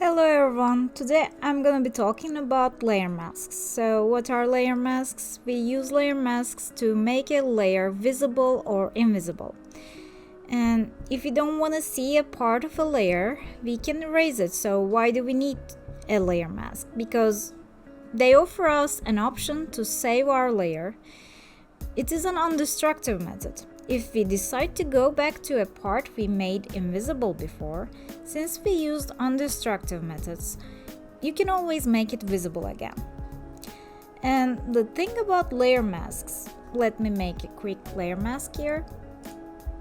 Hello everyone, today I'm gonna be talking about layer masks. So what are layer masks? We use layer masks to make a layer visible or invisible. And if you don't want to see a part of a layer, we can erase it. So why do we need a layer mask? Because they offer us an option to save our layer. It is an undestructive method. If we decide to go back to a part we made invisible before, since we used undestructive methods, you can always make it visible again. And the thing about layer masks, let me make a quick layer mask here.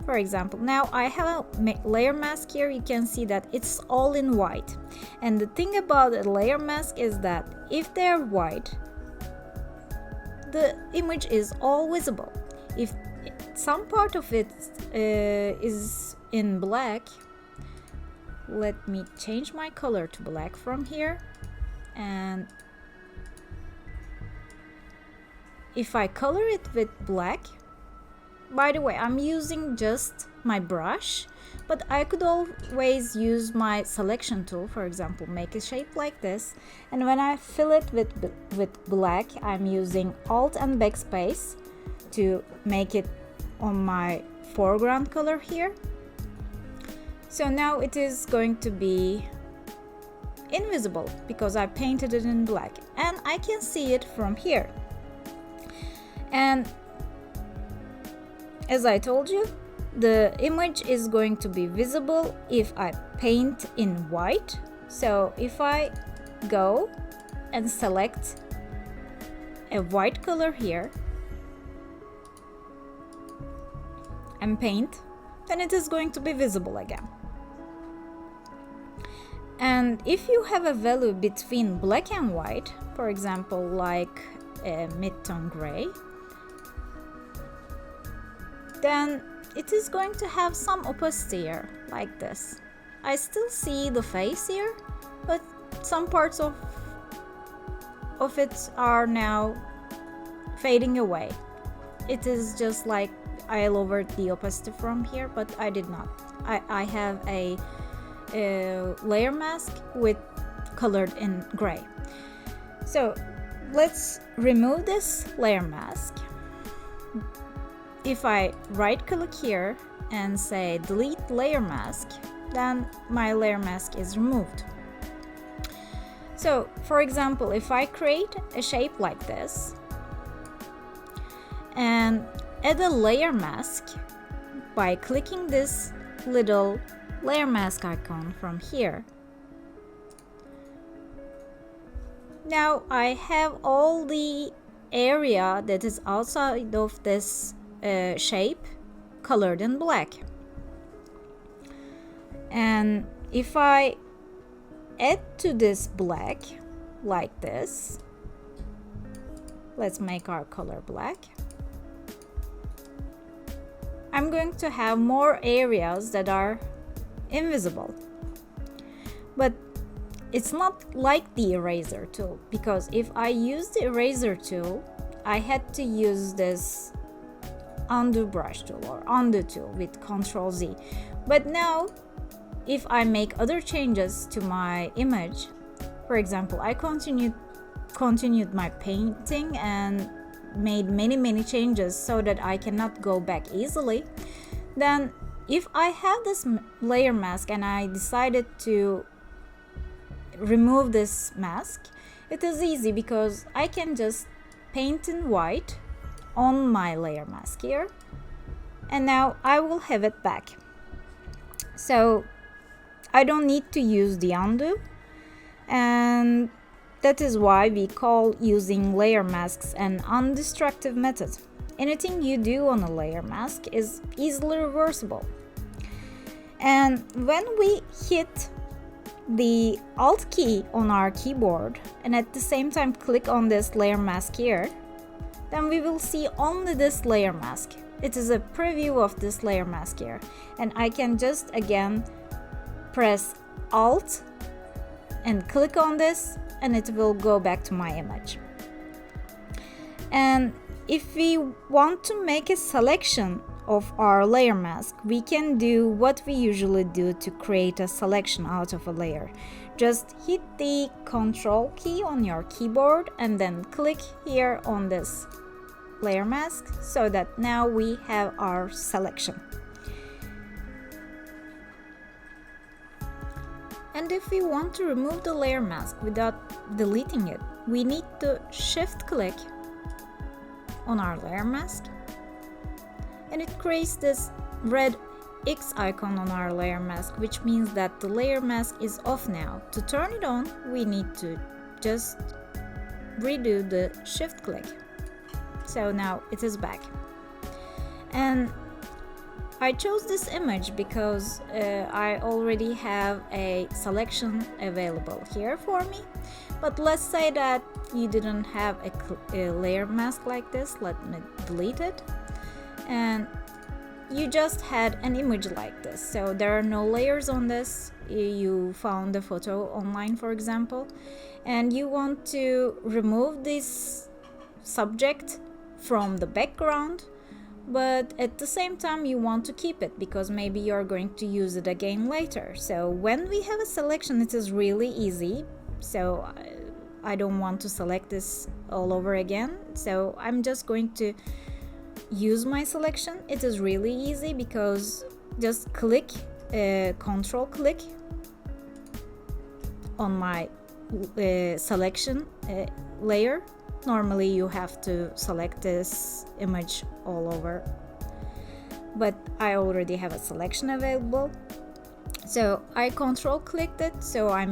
For example, now I have a layer mask here. You can see that it's all in white. And the thing about a layer mask is that if they're white, the image is all visible. If some part of it is in black, let me change my color to black from here, and if I color it with black, by the way, I'm using just my brush, but I could always use my selection tool. For example, make a shape like this, and when I fill it with black, I'm using Alt and Backspace to make it on my foreground color here. So now it is going to be invisible because I painted it in black, and I can see it from here. And as I told you, the image is going to be visible if I paint in white. So if I go and select a white color here and paint, then it is going to be visible again. And if you have a value between black and white, for example, like a mid-tone gray, then it is going to have some opacity here, like this. I still see the face here, but some parts of it are now fading away. It is just like I lowered the opacity from here, but I did not. I have a layer mask with colored in gray. So let's remove this layer mask. If I right click here and say delete layer mask, then my layer mask is removed. So for example, if I create a shape like this and add a layer mask by clicking this little layer mask icon from here, now I have all the area that is outside of this shape colored in black. And if I add to this black like this, let's make our color black, I'm going to have more areas that are invisible. But it's not like the eraser tool, because if I use the eraser tool, I had to use this undo brush tool or undo tool with Ctrl Z. But now if I make other changes to my image, for example, I continued my painting and made many changes so that I cannot go back easily, then if I have this layer mask and I decided to remove this mask, it is easy because I can just paint in white on my layer mask here, and now I will have it back. So I don't need to use the undo, and that is why we call using layer masks an undestructive method. Anything you do on a layer mask is easily reversible. And when we hit the Alt key on our keyboard and at the same time click on this layer mask here, then we will see only this layer mask. It is a preview of this layer mask here, and I can just again press Alt and click on this, and it will go back to my image. And if we want to make a selection of our layer mask, we can do what we usually do to create a selection out of a layer. Just hit the Control key on your keyboard and then click here on this layer mask so that now we have our selection. And if we want to remove the layer mask without deleting it, we need to shift click on our layer mask, and it creates this red X icon on our layer mask, which means that the layer mask is off now. To turn it on, we need to just redo the shift click. So now it is back. And I chose this image because I already have a selection available here for me. But let's say that you didn't have a layer mask like this. Let me delete it. And you just had an image like this. So there are no layers on this. You found the photo online, for example, and you want to remove this subject from the background, but at the same time you want to keep it because maybe you're going to use it again later. So when we have a selection, it is really easy. So I don't want to select this all over again, so I'm just going to use my selection. It is really easy because just click Control click on my selection layer. Normally you have to select this image all over, but I already have a selection available. So I Control clicked it, so I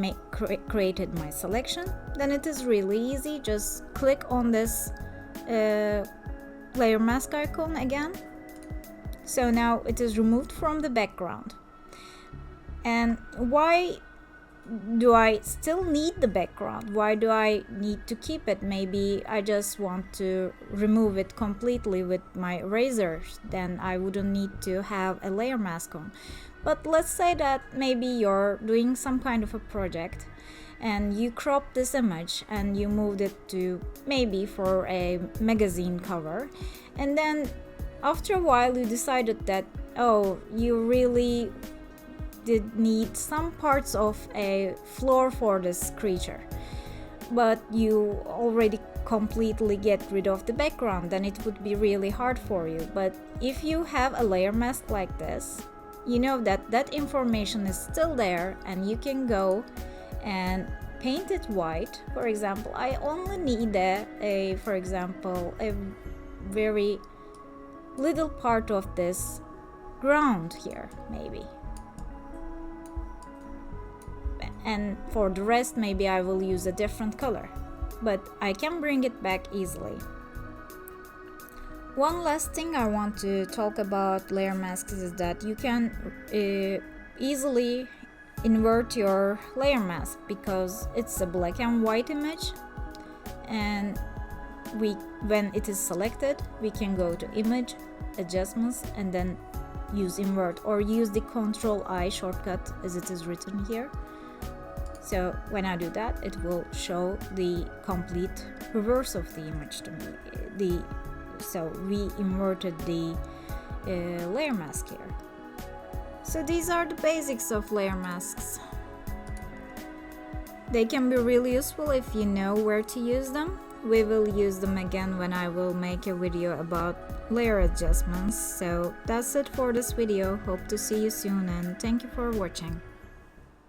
created my selection. Then it is really easy. Just click on this layer mask icon again. So now it is removed from the background. And why do I still need the background? Why do I need to keep it? Maybe I just want to remove it completely with my eraser, then I wouldn't need to have a layer mask on. But let's say that maybe you're doing some kind of a project and you cropped this image and you moved it to maybe for a magazine cover, and then after a while you decided that, oh, you really did need some parts of a floor for this creature, but you already completely get rid of the background, then it would be really hard for you. But if you have a layer mask like this, you know that that information is still there and you can go and paint it white. For example, I only need for example, a very little part of this ground here, maybe. And for the rest, maybe I will use a different color, but I can bring it back easily. One last thing I want to talk about layer masks is that you can easily invert your layer mask because it's a black and white image, and when it is selected, we can go to Image, Adjustments, and then use Invert, or use the Ctrl-I shortcut as it is written here. So when I do that, it will show the complete reverse of the image to me. So we inverted the layer mask here. So these are the basics of layer masks. They can be really useful if you know where to use them. We will use them again when I will make a video about layer adjustments. So that's it for this video. Hope to see you soon, and thank you for watching.